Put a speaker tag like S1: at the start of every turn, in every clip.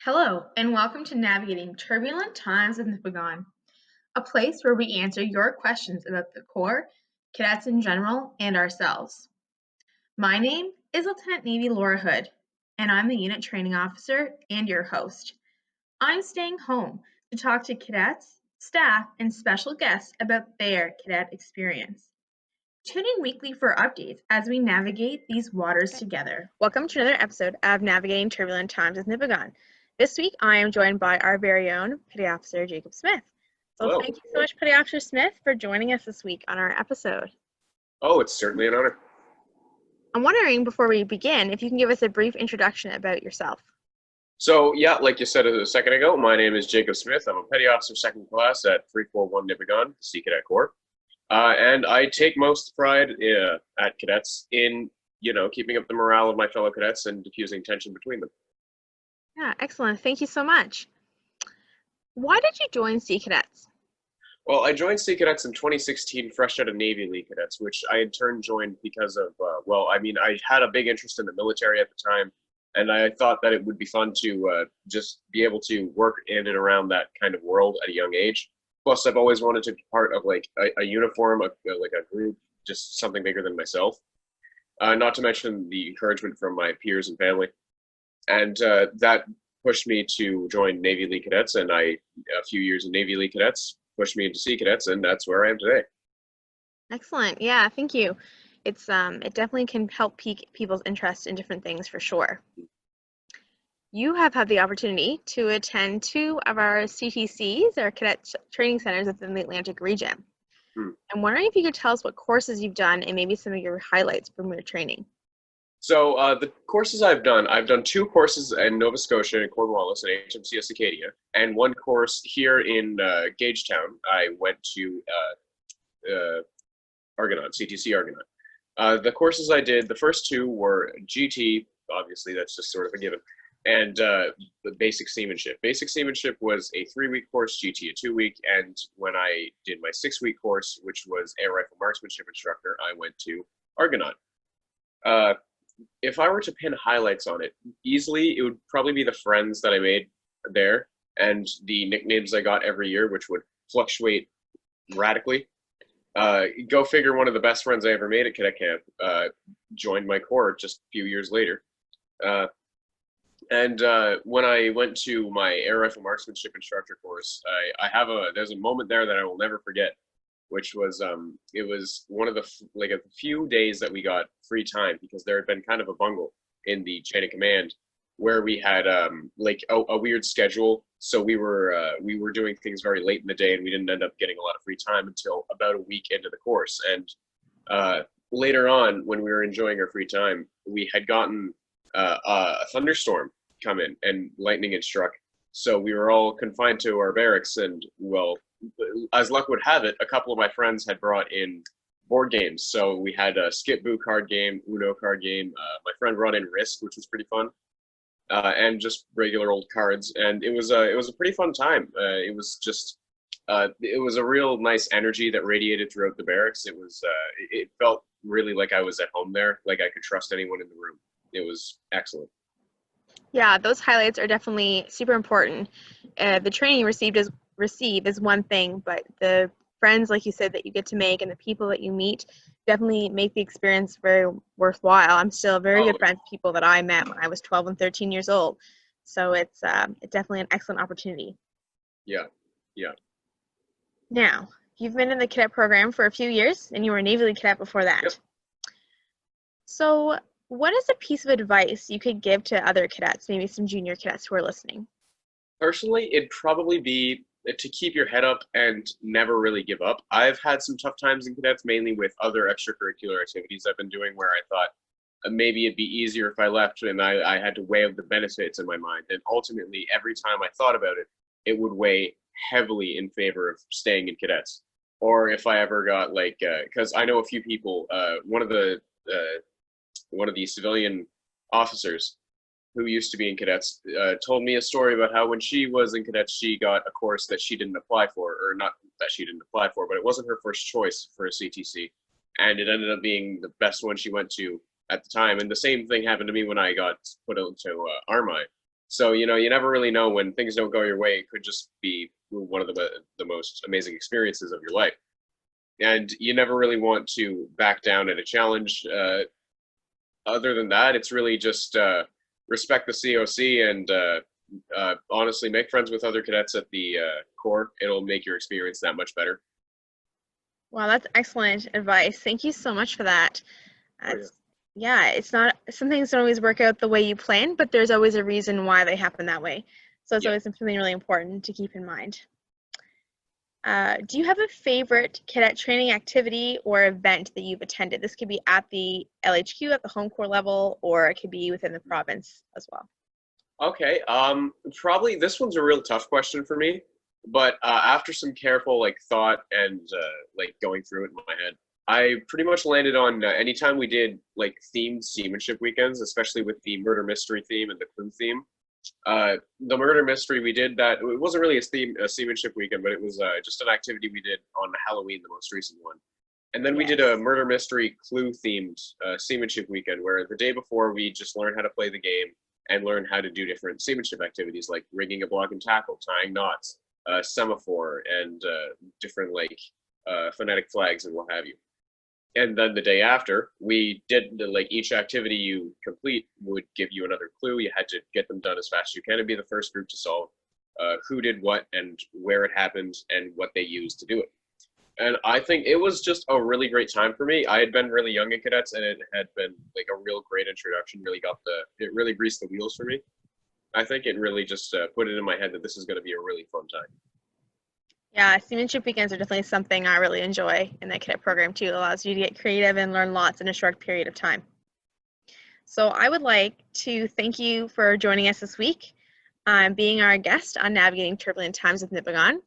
S1: Hello, and welcome to Navigating Turbulent Times with NIPIGON, a place where we answer your questions about the Corps, cadets in general, and ourselves. My name is Lieutenant Navy Laura Hood, and I'm the Unit Training Officer and your host. I'm staying home to talk to cadets, staff, and special guests about their cadet experience. Tune in weekly for updates as we navigate these waters together. Welcome to another episode of Navigating Turbulent Times with NIPIGON. This week, I am joined by our very own Petty Officer Jacob Smith. So
S2: Hello.
S1: Thank you so much, Petty Officer Smith, for joining us this week on our episode.
S2: Oh, it's certainly an honor.
S1: I'm wondering, before we begin, if you can give us a brief introduction about yourself.
S2: So, yeah, like you said a second ago, my name is Jacob Smith. I'm a Petty Officer second class at 341 NIPIGON, Sea Cadet Corps. And I take most pride at cadets in, keeping up the morale of my fellow cadets and diffusing tension between them.
S1: Yeah, excellent. Thank you so much. Why did you join Sea Cadets?
S2: Well, I joined Sea Cadets in 2016, fresh out of Navy League Cadets, which I in turn joined because of, I had a big interest in the military at the time, and I thought that it would be fun to just be able to work in and around that kind of world at a young age. Plus, I've always wanted to be part of like a uniform, like a group, just something bigger than myself. Not to mention the encouragement from my peers and family. And that pushed me to join Navy League Cadets, and a few years in Navy League Cadets pushed me into Sea Cadets, and that's where I am today.
S1: Excellent. Yeah, thank you. It definitely can help pique people's interest in different things for sure. You have had the opportunity to attend two of our CTCs, our cadet training centers within the Atlantic region. I'm wondering if you could tell us what courses you've done and maybe some of your highlights from your training.
S2: So the courses I've done two courses in Nova Scotia and Cornwallis and HMCS Acadia, and one course here in Gagetown. I went to Argonaut, CTC Argonaut. The courses I did, the first two were GT, obviously that's just sort of a given, and the basic seamanship. Basic seamanship was a 3-week course, GT a 2-week, and when I did my 6-week course, which was air rifle marksmanship instructor, I went to Argonaut. If I were to pin highlights on it, easily it would probably be the friends that I made there and the nicknames I got every year, which would fluctuate radically. Go figure, one of the best friends I ever made at cadet camp joined my corps just a few years later. And when I went to my air rifle marksmanship instructor course, there's a moment there that I will never forget, which was it was one of the a few days that we got free time, because there had been kind of a bungle in the chain of command where we had a weird schedule. So we were doing things very late in the day, and we didn't end up getting a lot of free time until about a week into the course. And later on, when we were enjoying our free time, we had gotten a thunderstorm come in and lightning had struck. So we were all confined to our barracks, and well, as luck would have it, a couple of my friends had brought in board games. So we had a Skip Boo card game, Uno card game. My friend brought in Risk, which was pretty fun, and just regular old cards. And it was a pretty fun time. It was a real nice energy that radiated throughout the barracks. It felt really like I was at home there, like I could trust anyone in the room. It was excellent.
S1: Yeah, those highlights are definitely super important. The training you receive is one thing, but the friends, like you said, that you get to make and the people that you meet definitely make the experience very worthwhile. I'm still very good friends with people that I met when I was 12 and 13 years old. So it's definitely an excellent opportunity.
S2: Yeah.
S1: Now, you've been in the cadet program for a few years, and you were a Navy League cadet before that.
S2: Yep.
S1: So what is a piece of advice you could give to other cadets, maybe some junior cadets who are listening?
S2: Personally, it'd probably be to keep your head up and never really give up. I've had some tough times in cadets, mainly with other extracurricular activities I've been doing, where I thought maybe it'd be easier if I left, and I had to weigh up the benefits in my mind. And ultimately, every time I thought about it, it would weigh heavily in favor of staying in cadets. Or if I ever got because I know a few people, one of the civilian officers who used to be in cadets told me a story about how when she was in cadets, she got a course that she didn't apply for, or not that she didn't apply for, but it wasn't her first choice for a CTC, and it ended up being the best one she went to at the time. And the same thing happened to me when I got put into Army. So, you know, you never really know when things don't go your way. It could just be one of the most amazing experiences of your life. And you never really want to back down at a challenge. Other than that, it's really just respect the COC and honestly make friends with other cadets at the Corps. It'll make your experience that much better.
S1: Wow, that's excellent advice. Thank you so much for that.
S2: Oh, yeah.
S1: Yeah, it's not, some things don't always work out the way you plan, but there's always a reason why they happen that way. So it's
S2: Yeah.
S1: always something really important to keep in mind. Do you have a favorite cadet training activity or event that you've attended? This could be at the LHQ, at the home corps level, or it could be within the province as well.
S2: Okay. Probably this one's a real tough question for me, but after some careful like thought and like going through it in my head, I pretty much landed on anytime we did like themed seamanship weekends, especially with the murder mystery theme and the clue theme. The murder mystery we did that, it wasn't really a seamanship weekend, but it was just an activity we did on Halloween, the most recent one. And then we did a murder mystery clue themed seamanship weekend where the day before we just learned how to play the game and learn how to do different seamanship activities like rigging a block and tackle, tying knots, semaphore, and different like phonetic flags and what have you. And then the day after, we did like each activity you complete would give you another clue. You had to get them done as fast as you can and be the first group to solve who did what and where it happened and what they used to do it. And I think it was just a really great time for me. I had been really young in cadets, and it had been like a real great introduction. It really greased the wheels for me. I think it really just put it in my head that this is going to be a really fun time.
S1: Yeah, seamanship weekends are definitely something I really enjoy in the cadet program too. It allows you to get creative and learn lots in a short period of time. So I would like to thank you for joining us this week, being our guest on Navigating Turbulent Times with NIPIGON.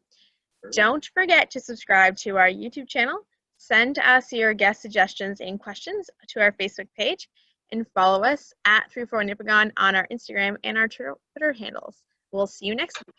S1: Don't forget to subscribe to our YouTube channel, send us your guest suggestions and questions to our Facebook page, and follow us at 34NIPIGON on our Instagram and our Twitter handles. We'll see you next week.